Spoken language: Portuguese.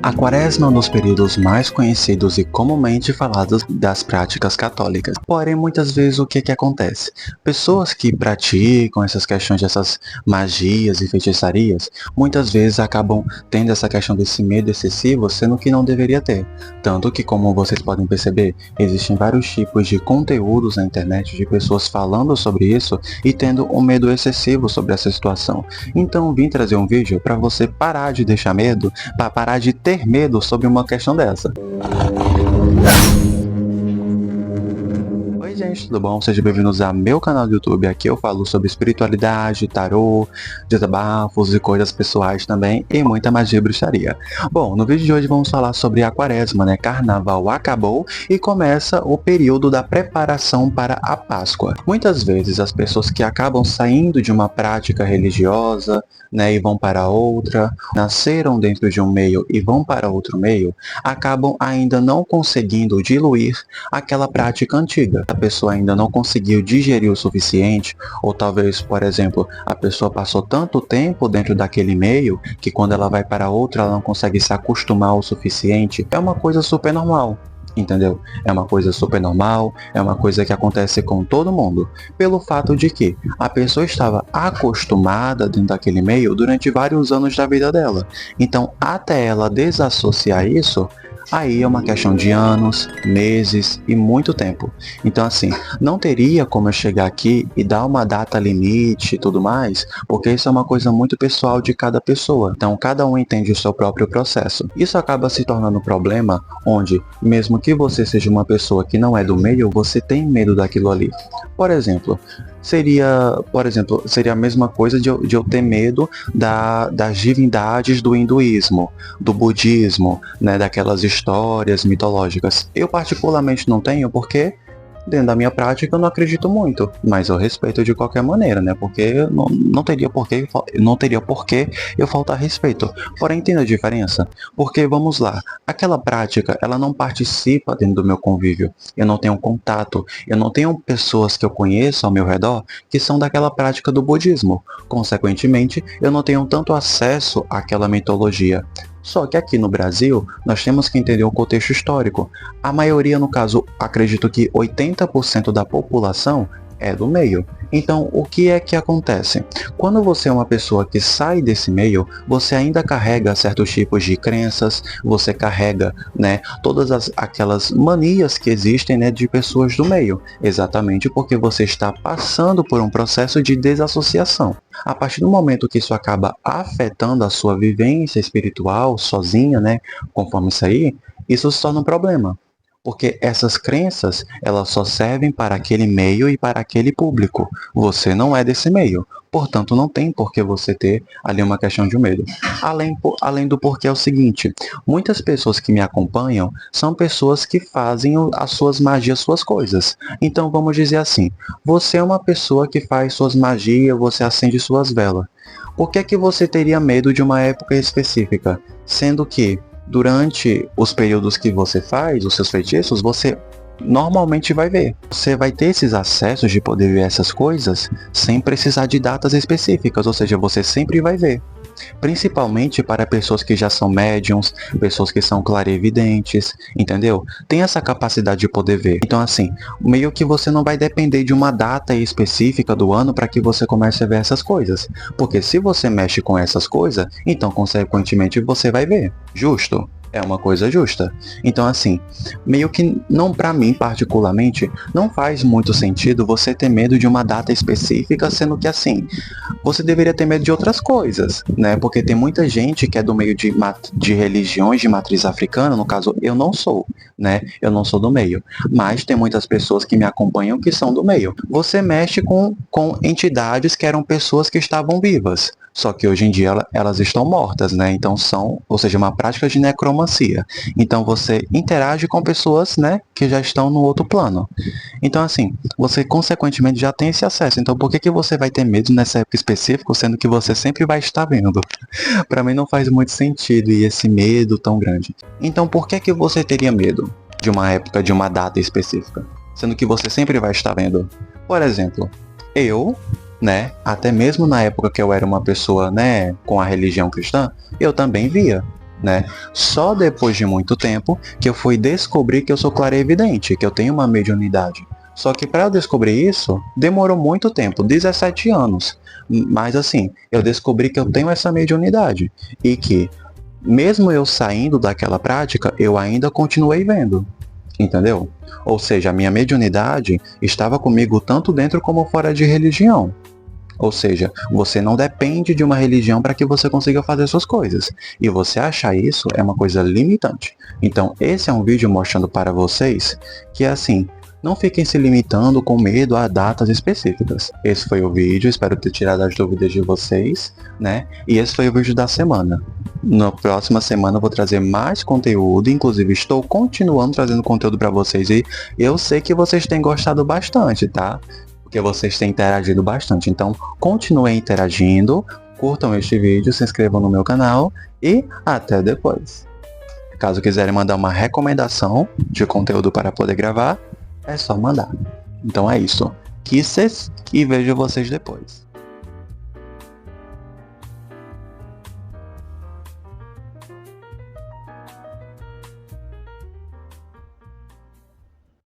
A Quaresma é um dos períodos mais conhecidos e comumente falados das práticas católicas. Porém, muitas vezes o que acontece? Pessoas que praticam essas questões dessas magias e feitiçarias, muitas vezes acabam tendo essa questão desse medo excessivo, sendo que não deveria ter. Tanto que, como vocês podem perceber, existem vários tipos de conteúdos na internet de pessoas falando sobre isso e tendo um medo excessivo sobre essa situação. Então, vim trazer um vídeo para você parar de deixar medo, para parar de ter medo sobre uma questão dessa. Oi gente, tudo bom? Sejam bem-vindos ao meu canal do YouTube. Aqui eu falo sobre espiritualidade, tarô, desabafos e coisas pessoais também, e muita magia e bruxaria. Bom, no vídeo de hoje vamos falar sobre a Quaresma, né? Carnaval acabou e começa o período da preparação para a Páscoa. Muitas vezes as pessoas que acabam saindo de uma prática religiosa, né, e vão para outra, nasceram dentro de um meio e vão para outro meio, acabam ainda não conseguindo diluir aquela prática antiga. A pessoa ainda não conseguiu digerir o suficiente, ou talvez, por exemplo, a pessoa passou tanto tempo dentro daquele meio que quando ela vai para outra ela não consegue se acostumar o suficiente. É uma coisa super normal. Entendeu? É uma coisa super normal, é uma coisa que acontece com todo mundo, pelo fato de que a pessoa estava acostumada dentro daquele meio durante vários anos da vida dela. Então, até ela desassociar isso, aí é uma questão de anos, meses e muito tempo. Então assim, não teria como eu chegar aqui e dar uma data limite e tudo mais, porque isso é uma coisa muito pessoal de cada pessoa. Então cada um entende o seu próprio processo. Isso acaba se tornando um problema onde, mesmo que você seja uma pessoa que não é do meio, você tem medo daquilo ali. Por exemplo, seria a mesma coisa de eu ter medo das divindades do hinduísmo, do budismo, né, daquelas histórias mitológicas. Eu particularmente não tenho, porque dentro da minha prática eu não acredito muito, mas eu respeito de qualquer maneira, né? Porque não teria por que eu faltar respeito. Porém, entenda a diferença? Porque, vamos lá, aquela prática, ela não participa dentro do meu convívio. Eu não tenho contato, eu não tenho pessoas que eu conheço ao meu redor que são daquela prática do budismo. Consequentemente, eu não tenho tanto acesso àquela mitologia. Só que aqui no Brasil, nós temos que entender o contexto histórico. A maioria, no caso, acredito que 80% da população é do meio. Então, o que é que acontece? Quando você é uma pessoa que sai desse meio, você ainda carrega certos tipos de crenças, você carrega, né, todas aquelas manias que existem, né, de pessoas do meio, exatamente porque você está passando por um processo de desassociação. A partir do momento que isso acaba afetando a sua vivência espiritual, sozinha, né, conforme isso se torna um problema. Porque essas crenças, elas só servem para aquele meio e para aquele público. Você não é desse meio. Portanto, não tem por que você ter ali uma questão de medo. Além do porquê é o seguinte, muitas pessoas que me acompanham são pessoas que fazem as suas magias, suas coisas. Então, vamos dizer assim, você é uma pessoa que faz suas magias, você acende suas velas. Por que você teria medo de uma época específica? Sendo que durante os períodos que você faz os seus feitiços, você normalmente vai ver. Você vai ter esses acessos de poder ver essas coisas sem precisar de datas específicas, ou seja, você sempre vai ver. Principalmente para pessoas que já são médiums, pessoas que são clarividentes, entendeu? Tem essa capacidade de poder ver. Então assim, meio que você não vai depender de uma data específica do ano para que você comece a ver essas coisas. Porque se você mexe com essas coisas, então consequentemente você vai ver. Justo? É uma coisa justa. Então assim, meio que não, para mim particularmente, não faz muito sentido você ter medo de uma data específica, sendo que assim, você deveria ter medo de outras coisas, né? Porque tem muita gente que é do meio de religiões de matriz africana, no caso eu não sou, né? Eu não sou do meio, mas tem muitas pessoas que me acompanham que são do meio. Você mexe com entidades que eram pessoas que estavam vivas. Só que hoje em dia elas estão mortas, né? Então ou seja, uma prática de necromancia. Então você interage com pessoas, né, que já estão no outro plano. Então assim, você consequentemente já tem esse acesso. Então por que você vai ter medo nessa época específica, sendo que você sempre vai estar vendo? Para mim não faz muito sentido e esse medo tão grande. Então por que você teria medo de uma época, de uma data específica, sendo que você sempre vai estar vendo? Por exemplo, né, até mesmo na época que eu era uma pessoa, né, com a religião cristã, eu também via. né? Só depois de muito tempo que eu fui descobrir que eu sou clarividente, que eu tenho uma mediunidade. Só que para eu descobrir isso, demorou muito tempo, 17 anos. Mas assim, eu descobri que eu tenho essa mediunidade e que mesmo eu saindo daquela prática, eu ainda continuei vendo. Entendeu? Ou seja, a minha mediunidade estava comigo tanto dentro como fora de religião. Ou seja, você não depende de uma religião para que você consiga fazer suas coisas. E você achar isso é uma coisa limitante. Então, esse é um vídeo mostrando para vocês que, assim, não fiquem se limitando com medo a datas específicas. Esse foi o vídeo, espero ter tirado as dúvidas de vocês, né? E esse foi o vídeo da semana. Na próxima semana eu vou trazer mais conteúdo, inclusive estou continuando trazendo conteúdo para vocês e eu sei que vocês têm gostado bastante, tá? Porque vocês têm interagido bastante. Então, continuem interagindo, curtam este vídeo, se inscrevam no meu canal e até depois. Caso quiserem mandar uma recomendação de conteúdo para poder gravar, é só mandar. Então é isso. Kisses e vejo vocês depois.